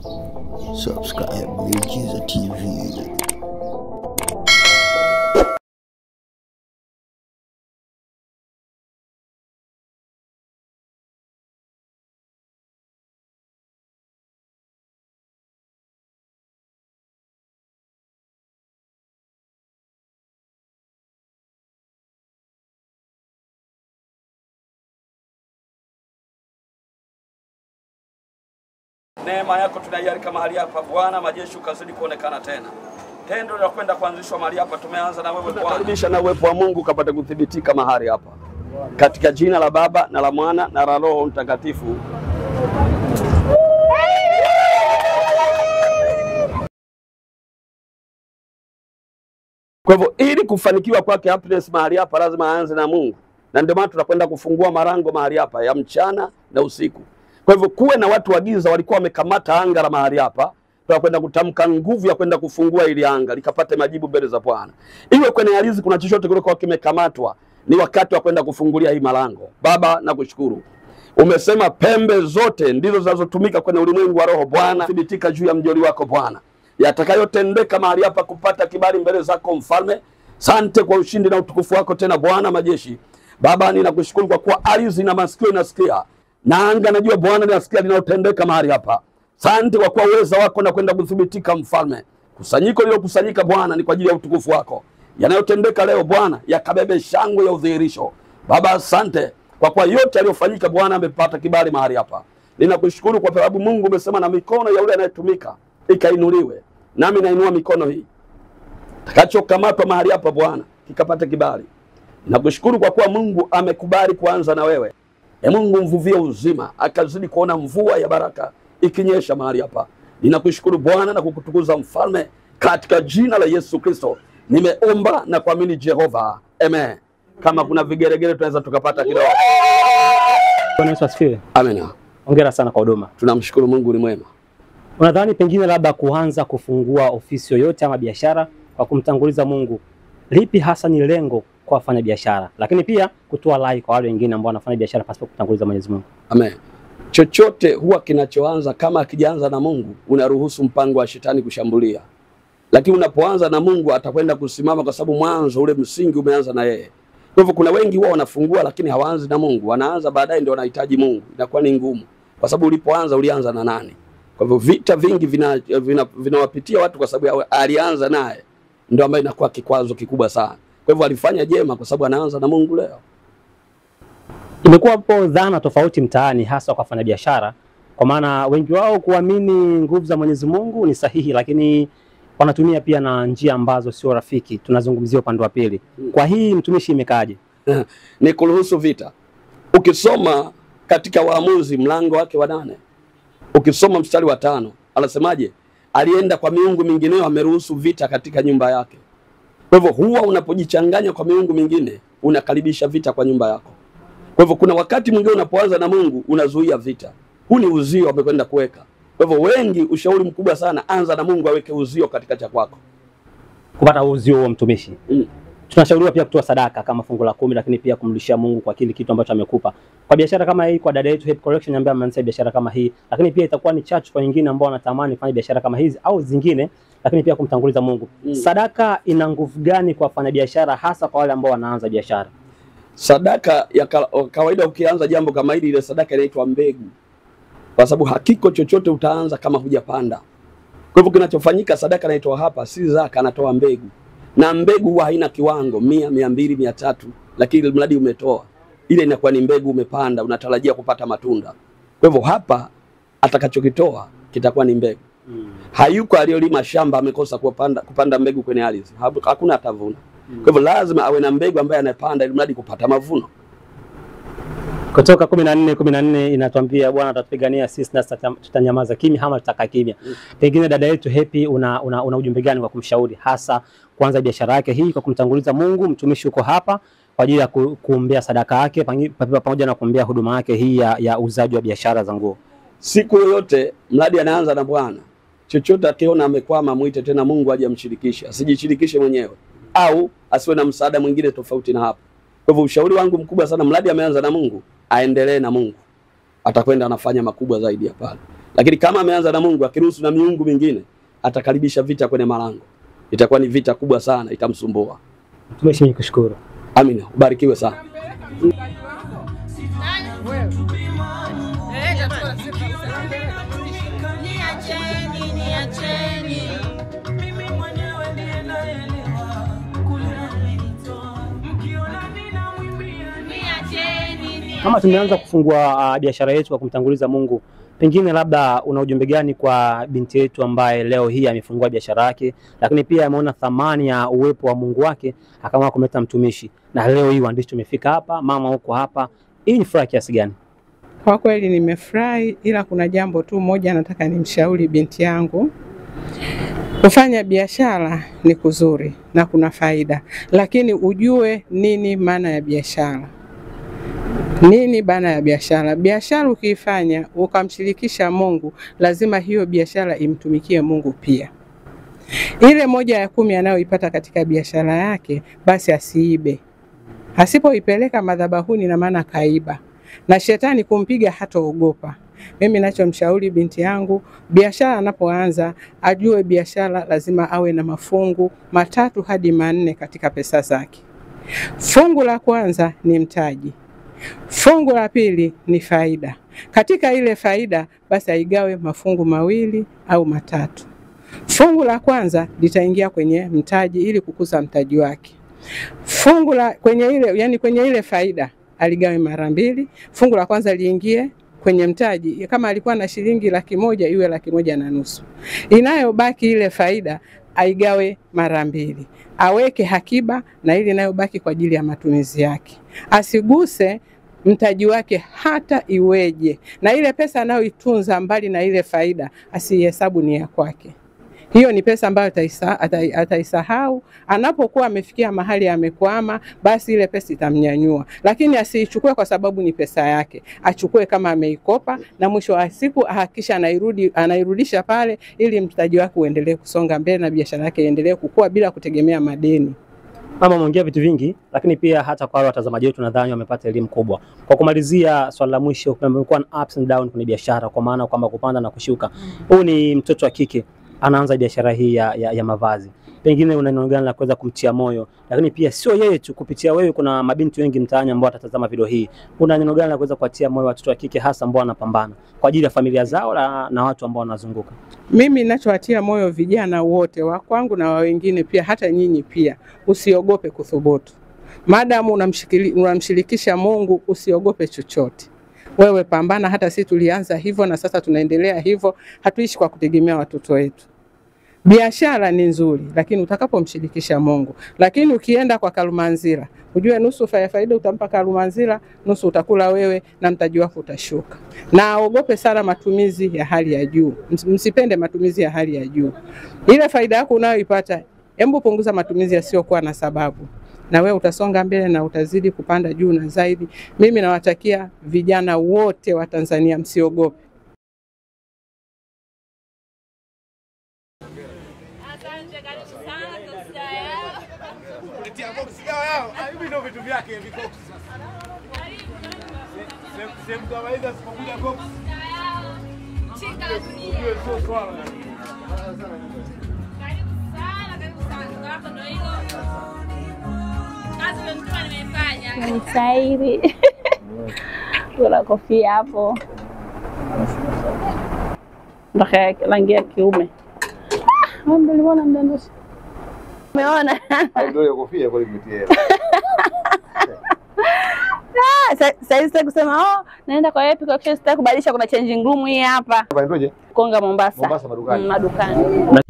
Subscribe Miujiza TV. Neema yako tunaialika mahali hapa Bwana, majeshi ukazidi kuonekana tena. Tendo la kwenda kuanzishwa mahali hapa tumeanza na wewe Bwana. Karibisha na uwepo wa Mungu kapate kudhibitika mahali hapa. Katika jina la Baba na la Mwana na la Roho Mtakatifu. Kwa hivyo ili kufanikiwa kwake happiness mahali hapa lazima aanze na Mungu. Na ndio maana tunakwenda kufungua marango mahali hapa ya mchana na usiku. Kwa hivyo kuwe na watu wa giza walikuwa wamekamata anga la mahali hapa, tunakwenda kutamka nguvu ya kwenda kufungua ili anga likapate majibu mbele za Bwana. Iwe kwenye ardhi kuna chochote kile kwa kimekamatwa, ni wakati wa kwenda kufungulia hii malango. Baba nakushukuru. Umesema pembe zote ndizo zinazotumika kwenye ulimwengu wa roho Bwana, thibitika juu ya mjoli wako Bwana. Yatakayotendeka mahali hapa kupata kibali mbele zako Mfalme. Sante kwa ushindi na utukufu wako tena Bwana majeshi. Baba ninakushukuru kwa kuwa ardhi na masikio inasikia. Na anga najua Bwana ninasikia linalotendeka mahali hapa. Asante kwa kuwa uweza wako na kwenda kuthibitika Mfalme. Kusanyiko lilokusanyika Bwana ni kwa ajili ya utukufu wako. Yanayotendeka leo Bwana yakabebe shangwe ya udhihirisho. Baba asante kwa kuwa yote yaliyofanyika Bwana amepata kibali mahali hapa. Ninakushukuru kwa sababu Mungu umesema na mikono ya yule anayetumika ikainuliwe. Nami nainua mikono hii. Takachokamatwa mahali hapa Bwana kikapata kibali. Ninakushukuru kwa kuwa Mungu amekubali kuanza na wewe. Mungu mvuvie uzima, akazidi kuona mvua ya baraka ikinyesha mahali hapa. Ninakushukuru Bwana na kukutukuza Mfalme katika jina la Yesu Kristo. Nimeomba na kuamini Jehova. Amen. Kama kuna vigeregere tunaweza tukapata kidogo. Bwana Yesu asifiwe. Amen. Hongera sana kwa huduma. Tunamshukuru Mungu ni mwema. Unadhani pengine labda kuanza kufungua ofisi yoyote ama biashara kwa kumtanguliza Mungu, lipi hasa ni lengo kwa wafanya biashara, lakini pia kutoa rai kwa wale wengine ambao wanafanya biashara pasipo kutanguliza Mwenyezi Mungu? Amen. Chochote huwa kinachoanza kama akijaanza na Mungu, unaruhusu mpango wa shetani kushambulia. Lakini unapoanza na Mungu atakwenda kusimama kwa sababu mwanzo ule msingi umeanza na yeye. Kwa hivyo kuna wengi huwa wanafungua lakini hawaanzi na Mungu. Wanaanza baadaye ndio wanahitaji Mungu. Inakuwa ni ngumu. Kwa sababu ulipoanza ulianza na nani? Kwa hivyo vita vingi vinawapitia watu kwa sababu alianza naye. Ndio ambayo inakuwa kikwazo kikubwa sana. Kwa hivyo alifanya jema kwa sababu anaanza na Mungu leo. Imekuwa hapo dhana tofauti mtaani hasa kwa wafanyabiashara, kwa maana wengi wao kuamini nguvu za Mwenyezi Mungu ni sahihi, lakini wanatumia pia na njia ambazo sio rafiki. Tunazungumzia upande wa pili. Kwa hii mtumishi imekaaje? Ni kuruhusu vita. Ukisoma katika Waamuzi mlango wake wa 8, ukisoma mstari wa 5, anasemaje? Alienda kwa miungu mingineo, ameruhusu vita katika nyumba yake. Kwa hivyo huwa unapojichanganya kwa miungu mingine, unakaribisha vita kwa nyumba yako. Kwa hivyo kuna wakati mwingine unapoanza na Mungu, unazuia vita. Huu ni uzio amekwenda kuweka. Kwa hivyo wengi, ushauri mkubwa sana, anza na Mungu aweke uzio katika cha kwako. Kupata uzio wa mtumishi. Tunashauriwa pia kutoa sadaka kama fungu la 10, lakini pia kumrudishia Mungu kwa kile kitu ambacho amekupa. Kwa biashara kama hii, kwa dada yetu Happy Collection ambaye ameanza biashara kama hii, lakini pia itakuwa ni chachu kwa wengine ambao wanatamani kufanya biashara kama hizi au zingine, lakini pia kumtanguliza Mungu. Sadaka ina nguvu gani kwa wafanyabiashara, hasa kwa wale ambao wanaanza biashara? Sadaka ya kawaida, ukianza jambo kama hili, ile sadaka inaitwa mbegu. Kwa sababu hakiko chochote utaanza kama hujapanda. Kwa hivyo kinachofanyika, sadaka inaitwa hapa si zaka, anatoa mbegu. Na mbegu huwa haina kiwango 100, 200, 300, lakini mradi umetoa, ile inakuwa ni mbegu umepanda, unatarajia kupata matunda. Kwa hivyo hapa atakachokitoa kitakuwa ni mbegu. Hayuko aliyolima shamba amekosa kupanda mbegu kwenye ardhi. Hakuna atavuna. Kwa hivyo lazima awe na mbegu ambaye anapanda ili mradi kupata mavuno. Kutoka 14:14 inatuambia Bwana atatupigania sisi na tutanyamaza kimya ama tutakaa kimya. Pengine dada yetu Happy una ujumbe gani wa kumshauri hasa kuanza biashara yake hii kwa kumtanguliza Mungu? Mtumishi uko hapa kwa ajili ya kuombea sadaka yake pamoja na kuombea huduma yake hii ya uuzaji wa biashara za nguo. Siku yoyote mradi anaanza na Bwana, chochote akiona amekwama muite tena Mungu aje amshirikishe. Asijishirikishe mwenyewe au asiwe na msaada mwingine tofauti na hapo. Kwa hivyo ushauri wangu mkubwa sana, mradi ameanza na Mungu, aendelee na Mungu. Atakwenda anafanya makubwa zaidi ya pale. Lakini kama ameanza na Mungu, akiruhusu na miungu mingine, atakaribisha vita kwenye malango. Itakuwa ni vita kubwa sana, itamsumbua. Mtumishi, nikushukuru. Amina, ubarikiwe sana. Kama tumeanza kufungua biashara yetu kwa kumtanguliza Mungu, pengine labda una ujumbe gani kwa binti yetu ambaye leo hii amefungua biashara yake, lakini pia ameona thamani ya uwepo wa Mungu wake akaamua kumleta mtumishi, na leo hii waandishi tumefika hapa, mama huko hapa, hii ni furaha kiasi gani? Kwa kweli nimefurahi, ila kuna jambo tu moja nataka nimshauri binti yangu. Kufanya biashara ni kuzuri na kuna faida, lakini ujue nini maana ya biashara. Nini maana ya biashara? Biashara ukiifanya ukamshirikisha Mungu, lazima hiyo biashara imtumikie Mungu pia. Ile 1/10 anayoipata katika biashara yake, basi asiibe. Asipoipeleka madhabahuni na maana kaiba. Na shetani kumpiga hataogopa. Mimi ninachomshauri binti yangu, biashara anapoanza ajue biashara lazima awe na mafungu 3 hadi 4 katika pesa zake. Fungu la kwanza ni mtaji. Fungu la pili ni faida. Katika ile faida basi aigawe mafungu 2 au 3. Fungu la kwanza litaingia kwenye mtaji ili kukuza mtaji wake. Fungu la kwenye ile faida aligawe mara 2. Fungu la kwanza liingie kwenye mtaji. Kama alikuwa na shilingi 100,000 iwe 1,500,000. Inayobaki ile faida aigawe mara 2. Aweke hakiba na ile inayobaki kwa ajili ya matumizi yake. Asiguse mtaji wake hata iweje. Na ile pesa anayoitunza mbali na ile faida asihesabu ni ya kwake. Hiyo ni pesa ambayo ataisahau. Anapokuwa amefikia mahali amekwama, basi ile pesa itamnyanyua. Lakini asiichukue kwa sababu ni pesa yake. Achukue kama ameikopa, na mwisho wa siku ahakisha anairudisha pale ili mtaji wake uendelee kusonga mbele na biashara yake iendelee kukua bila kutegemea madeni. Mama, umeongea vitu vingi, lakini pia hata kwa wale watazamaji wetu nadhani wamepata elimu kubwa. Kwa kumalizia, swali la mwisho, kumekuwa na ups and down kwenye biashara, kwa maana kwamba kupanda na kushuka. Huyu ni mtoto wa kike anaanza biashara hii ya mavazi. Pengine una neno gani la kuweza kumtia moyo? Lakini pia sio yeye tu, kupitia wewe kuna mabinti wengi mtaani ambao watatazama video hii. Una neno gani la kuweza kuwatia moyo watoto wa kike hasa ambao wanapambana kwa ajili ya familia zao na watu ambao wanazunguka? Mimi ninachowatia moyo vijana wote wa kwangu na wa wengine pia, hata nyinyi pia, usiogope kuthubutu. Maadamu unamshirikisha Mungu, usiogope chochote. Wewe pambana. Hata sisi tulianza hivyo na sasa tunaendelea hivyo. Hatuishi kwa kutegemea watoto wetu. Biashara ni nzuri, lakini utakapomshirikisha Mungu. Lakini ukienda kwa kalumanzira, ujue nusu faida utampa kalumanzira, nusu utakula wewe na mtaji wako utashuka. Na ogope sana matumizi ya hali ya juu. Msipende matumizi ya hali ya juu. Ile faida yako unayoipata, hebu punguza matumizi yasiyokuwa na sababu. Na wewe utasonga mbele na utazidi kupanda juu na zaidi. Mimi nawatakia vijana wote wa Tanzania msiogope. Asante, karibu sana kwa yao. Kuletea box yao. Hivi ndio vitu vyake viko sasa. Sehemu kama hizo sipokuja box. Chika la dunia. Sio swala. Karibu sana. Hapo ndio hilo. Kazi mtuma nimefanya. Ni sahihi. Kuna kofia hapo. Ndio rangi ya kiume. Mbona uliona mdandoshi? Umeona? Ndio kofia kwa limetia. Sasa sitaki kusema naenda kwa Epic Auction, sitaki kubadilisha, kuna changing room hii hapa. Kwa ndoje? Konga Mombasa. Mombasa madukani. Madukani.